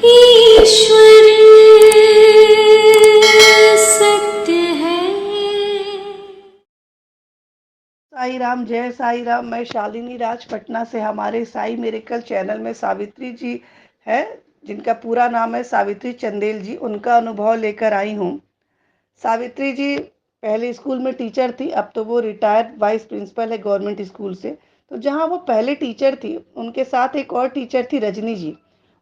ईश्वर सत्य है। साई राम, जय साई राम। मैं शालिनी राज पटना से हमारे साई मेरेकल चैनल में सावित्री जी है, जिनका पूरा नाम है सावित्री चंदेल जी, उनका अनुभव लेकर आई हूँ। सावित्री जी पहले स्कूल में टीचर थी, अब तो वो रिटायर्ड वाइस प्रिंसिपल है गवर्नमेंट स्कूल से। तो जहाँ वो पहले टीचर थी, उनके साथ एक और टीचर थी रजनी जी।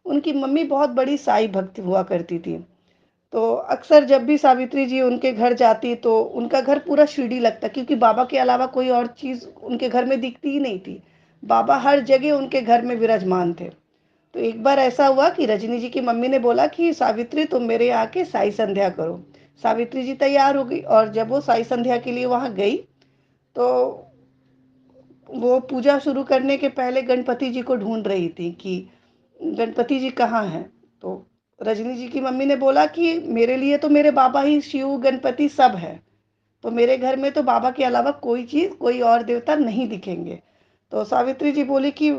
उनकी मम्मी बहुत बड़ी साई भक्त हुआ करती थी। तो अक्सर जब भी सावित्री जी उनके घर जाती तो उनका घर पूरा शिरडी लगता, क्योंकि बाबा के अलावा कोई और चीज़ उनके घर में दिखती ही नहीं थी। बाबा हर जगह उनके घर में विराजमान थे। तो एक बार ऐसा हुआ कि रजनी जी की मम्मी ने बोला कि सावित्री तुम मेरे यहाँ आके साई संध्या करो। सावित्री जी तैयार हो गई और जब वो साई संध्या के लिए वहाँ गई तो वो पूजा शुरू करने के पहले गणपति जी को ढूंढ रही थी कि गणपति जी कहाँ हैं। तो रजनी जी की मम्मी ने बोला कि मेरे लिए तो मेरे बाबा ही शिव गणपति सब है, तो मेरे घर में तो बाबा के अलावा कोई चीज़ कोई और देवता नहीं दिखेंगे। तो सावित्री जी बोली कि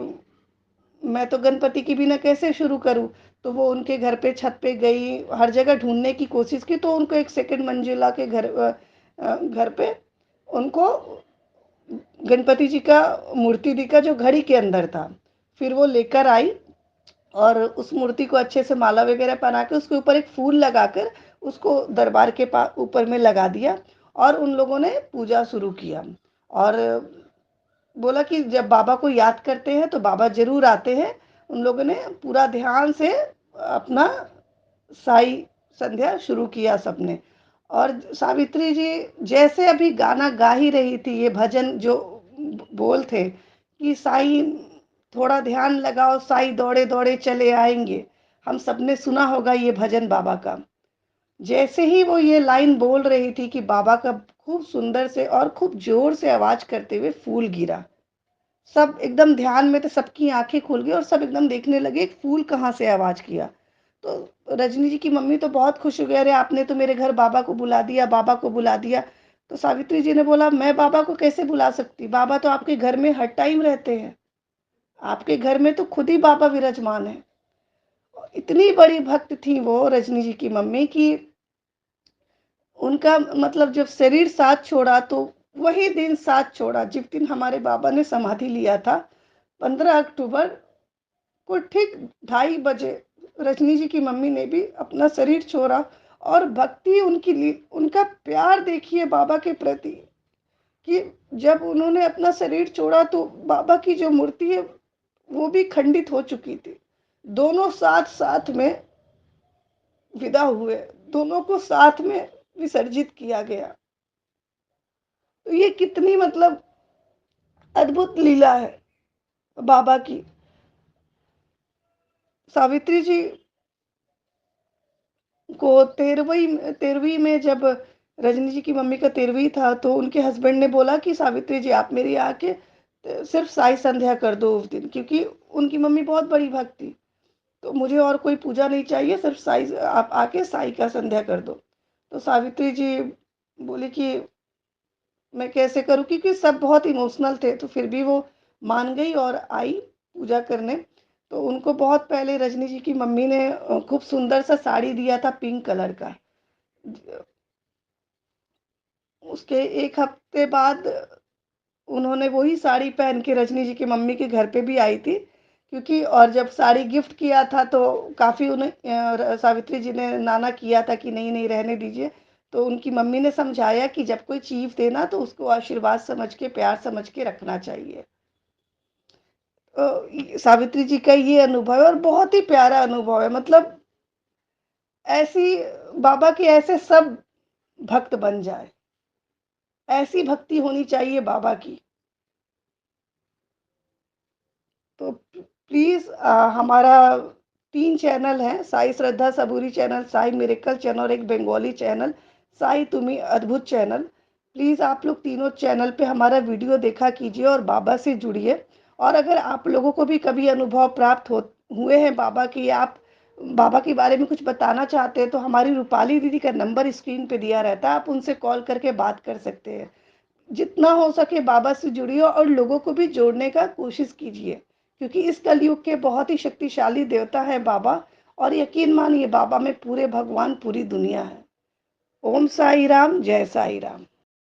मैं तो गणपति की बिना कैसे शुरू करूं। तो वो उनके घर पे छत पे गई, हर जगह ढूंढने की कोशिश की, तो उनको एक सेकंड मंजिला के घर पे उनको गणपति जी का मूर्ति दिखा जो घड़ी के अंदर था। फिर वो लेकर आई और उस मूर्ति को अच्छे से माला वगैरह पहना के उसके ऊपर एक फूल लगाकर उसको दरबार के ऊपर में लगा दिया और उन लोगों ने पूजा शुरू किया। और बोला कि जब बाबा को याद करते हैं तो बाबा जरूर आते हैं। उन लोगों ने पूरा ध्यान से अपना साई संध्या शुरू किया सबने। और सावित्री जी जैसे अभी गाना गा ही रही थी, ये भजन जो बोल थे कि साई थोड़ा ध्यान लगाओ, साई दौड़े दौड़े चले आएंगे। हम सबने सुना होगा ये भजन बाबा का। जैसे ही वो ये लाइन बोल रही थी कि बाबा का खूब सुंदर से और खूब जोर से आवाज करते हुए फूल गिरा। सब एकदम ध्यान में थे, सबकी आंखें खुल गई और सब एकदम देखने लगे फूल कहाँ से आवाज किया। तो रजनी जी की मम्मी तो बहुत खुश हो गई, अरे आपने तो मेरे घर बाबा को बुला दिया, बाबा को बुला दिया। तो सावित्री जी ने बोला मैं बाबा को कैसे बुला सकती, बाबा तो आपके घर में हर टाइम रहते हैं, आपके घर में तो खुद ही बाबा विराजमान है। इतनी बड़ी भक्त थी वो रजनी जी की मम्मी की उनका मतलब जब शरीर साथ छोड़ा तो वही दिन साथ छोड़ा जिस दिन हमारे बाबा ने समाधि लिया था। 15 अक्टूबर को ठीक 2:30 बजे रजनी जी की मम्मी ने भी अपना शरीर छोड़ा। और भक्ति उनकी उनका प्यार देखिए बाबा के प्रति कि जब उन्होंने अपना शरीर छोड़ा तो बाबा की जो मूर्ति है वो भी खंडित हो चुकी थी। दोनों साथ साथ में विदा हुए, दोनों को साथ में विसर्जित किया गया। तो ये कितनी मतलब अद्भुत लीला है बाबा की। सावित्री जी को 13वीं में जब रजनी जी की मम्मी का 13वीं था तो उनके हस्बैंड ने बोला कि सावित्री जी आप मेरे यहाँ आके सिर्फ साई संध्या कर दो उस दिन, क्योंकि उनकी मम्मी बहुत बड़ी भक्त थी। तो मुझे और कोई पूजा नहीं चाहिए, सिर्फ साई आप आके साई का संध्या कर दो। तो सावित्री जी बोली कि मैं कैसे करूँ, क्योंकि सब बहुत इमोशनल थे। तो फिर भी वो मान गई और आई पूजा करने। तो उनको बहुत पहले रजनी जी की मम्मी ने खूब सुंदर सा साड़ी दिया था पिंक कलर का। उसके एक हफ्ते बाद उन्होंने वही साड़ी पहन के रजनी जी की मम्मी के घर पे भी आई थी, क्योंकि और जब साड़ी गिफ्ट किया था तो काफ़ी उन्हें सावित्री जी ने नाना किया था कि नहीं नहीं रहने दीजिए। तो उनकी मम्मी ने समझाया कि जब कोई चीज़ देना तो उसको आशीर्वाद समझ के प्यार समझ के रखना चाहिए। सावित्री जी का ये अनुभव है और बहुत ही प्यारा अनुभव है। मतलब ऐसी बाबा के ऐसे सब भक्त बन जाए, ऐसी भक्ति होनी चाहिए बाबा की। तो प्लीज़ हमारा 3 चैनल हैं, Sai Shraddha Saburi channel, Sai miracle channel और एक बंगाली चैनल, साई तुम्ही अद्भुत चैनल। प्लीज़ आप लोग तीनों चैनल पे हमारा वीडियो देखा कीजिए और बाबा से जुड़िए। और अगर आप लोगों को भी कभी अनुभव प्राप्त हो हुए हैं बाबा की, आप बाबा के बारे में कुछ बताना चाहते हैं, तो हमारी रूपाली दीदी का नंबर स्क्रीन पे दिया रहता है, आप उनसे कॉल करके बात कर सकते हैं। जितना हो सके बाबा से जुड़िए और लोगों को भी जोड़ने का कोशिश कीजिए, क्योंकि इस कलयुग के बहुत ही शक्तिशाली देवता है बाबा। और यकीन मानिए बाबा में पूरे भगवान, पूरी दुनिया है। ओम साई राम, जय साई राम।